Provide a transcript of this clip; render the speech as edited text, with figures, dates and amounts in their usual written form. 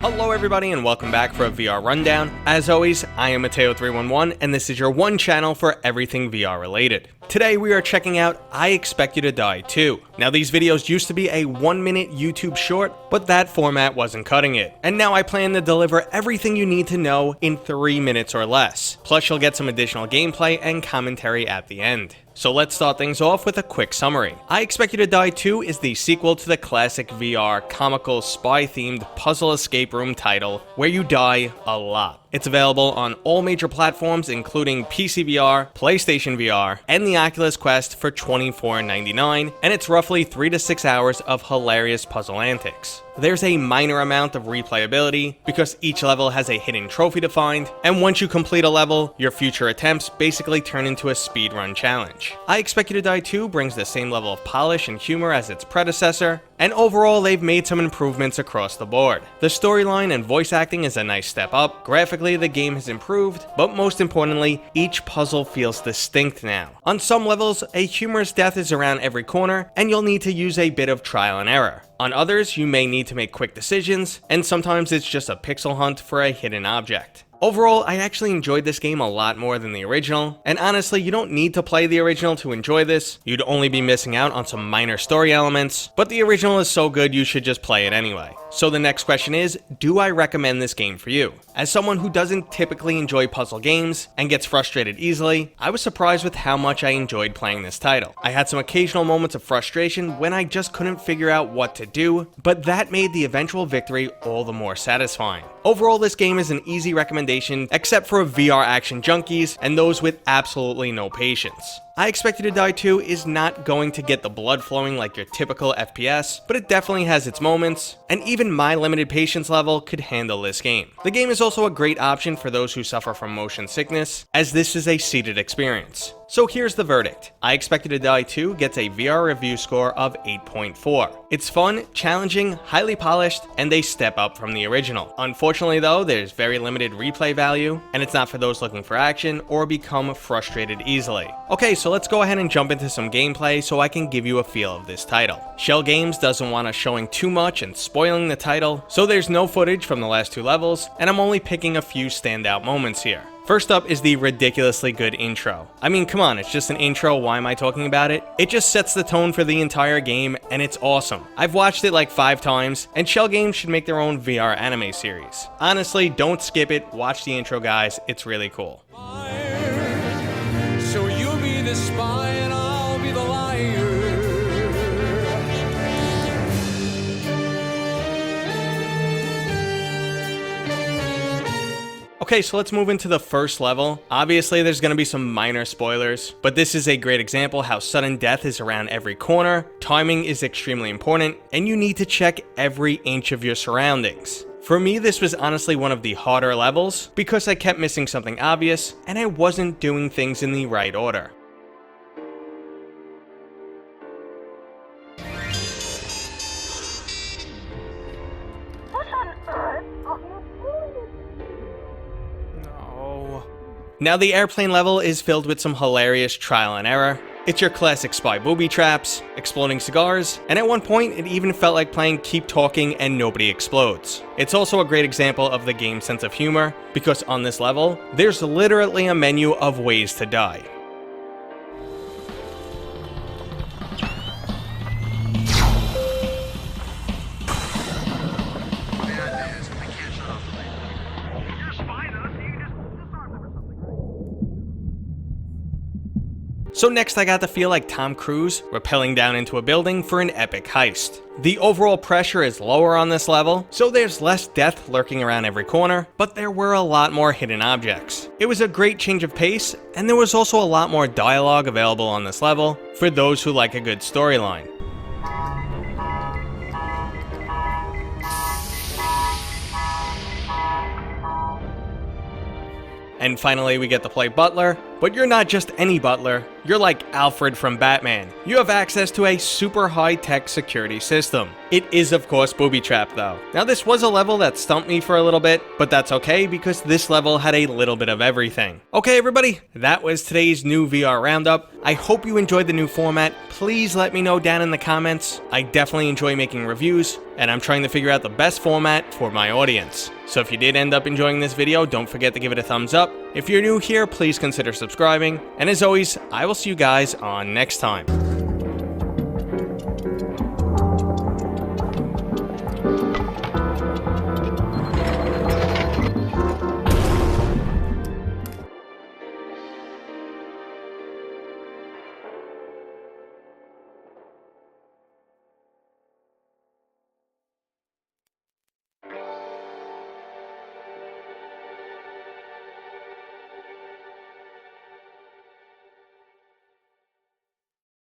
Hello everybody and welcome back for a VR rundown. As always, I am Mateo311 and this is your one channel for everything VR related. Today we are checking out I Expect You to Die 2. Now these videos used to be a 1-minute YouTube short, but that format wasn't cutting it. And now I plan to deliver everything you need to know in 3 minutes or less. Plus you'll get some additional gameplay and commentary at the end. So let's start things off with a quick summary. I Expect You to Die 2 is the sequel to the classic VR, comical, spy-themed puzzle escape room title where you die a lot. It's available on all major platforms including PC VR, PlayStation VR, and the Oculus Quest for $24.99, and it's roughly 3 to 6 hours of hilarious puzzle antics. There's a minor amount of replayability because each level has a hidden trophy to find, and once you complete a level, your future attempts basically turn into a speedrun challenge. I Expect You to Die 2 brings the same level of polish and humor as its predecessor, and overall they've made some improvements across the board. The storyline and voice acting is a nice step up, graphically the game has improved, but most importantly, each puzzle feels distinct now. On some levels, a humorous death is around every corner, and you'll need to use a bit of trial and error. On others, you may need to make quick decisions, and sometimes it's just a pixel hunt for a hidden object. Overall, I actually enjoyed this game a lot more than the original, and honestly, you don't need to play the original to enjoy this. You'd only be missing out on some minor story elements, but the original is so good you should just play it anyway. So the next question is, do I recommend this game for you? As someone who doesn't typically enjoy puzzle games and gets frustrated easily, I was surprised with how much I enjoyed playing this title. I had some occasional moments of frustration when I just couldn't figure out what to do, but that made the eventual victory all the more satisfying. Overall, this game is an easy recommendation, except for VR action junkies and those with absolutely no patience. I Expect You to Die 2 is not going to get the blood flowing like your typical FPS, but it definitely has its moments, and even my limited patience level could handle this game. The game is also a great option for those who suffer from motion sickness, as this is a seated experience. So here's the verdict. I Expect You to Die 2 gets a VR review score of 8.4. It's fun, challenging, highly polished, and a step up from the original. Unfortunately though, there's very limited replay value, and it's not for those looking for action or become frustrated easily. Okay, so let's go ahead and jump into some gameplay so I can give you a feel of this title. Shell Games doesn't want us showing too much and spoiling the title, so there's no footage from the last 2 levels, and I'm only picking a few standout moments here. First up is the ridiculously good intro. I mean, come on, it's just an intro, why am I talking about it? It just sets the tone for the entire game, and it's awesome. I've watched it like 5 times, and Shell Games should make their own VR anime series. Honestly, don't skip it, watch the intro guys, it's really cool. So you'll be the spy and I'll be the liar. Okay, so let's move into the first level. Obviously, there's going to be some minor spoilers, but this is a great example how sudden death is around every corner, timing is extremely important, and you need to check every inch of your surroundings. For me, this was honestly one of the harder levels because I kept missing something obvious and I wasn't doing things in the right order. Now the airplane level is filled with some hilarious trial and error. It's your classic spy booby traps, exploding cigars, and at one point it even felt like playing Keep Talking and Nobody Explodes. It's also a great example of the game's sense of humor, because on this level, there's literally a menu of ways to die. So next I got to feel like Tom Cruise rappelling down into a building for an epic heist. The overall pressure is lower on this level, so there's less death lurking around every corner, but there were a lot more hidden objects. It was a great change of pace, and there was also a lot more dialogue available on this level for those who like a good storyline. And finally, we get to play Butler, but you're not just any Butler, you're like Alfred from Batman. You have access to a super high-tech security system. It is of course booby trapped though. Now this was a level that stumped me for a little bit, but that's okay because this level had a little bit of everything. Okay everybody, that was today's new VR roundup. I hope you enjoyed the new format. Please let me know down in the comments. I definitely enjoy making reviews, and I'm trying to figure out the best format for my audience. So if you did end up enjoying this video, don't forget to give it a thumbs up. If you're new here, please consider subscribing. And as always, I will see you guys on next time.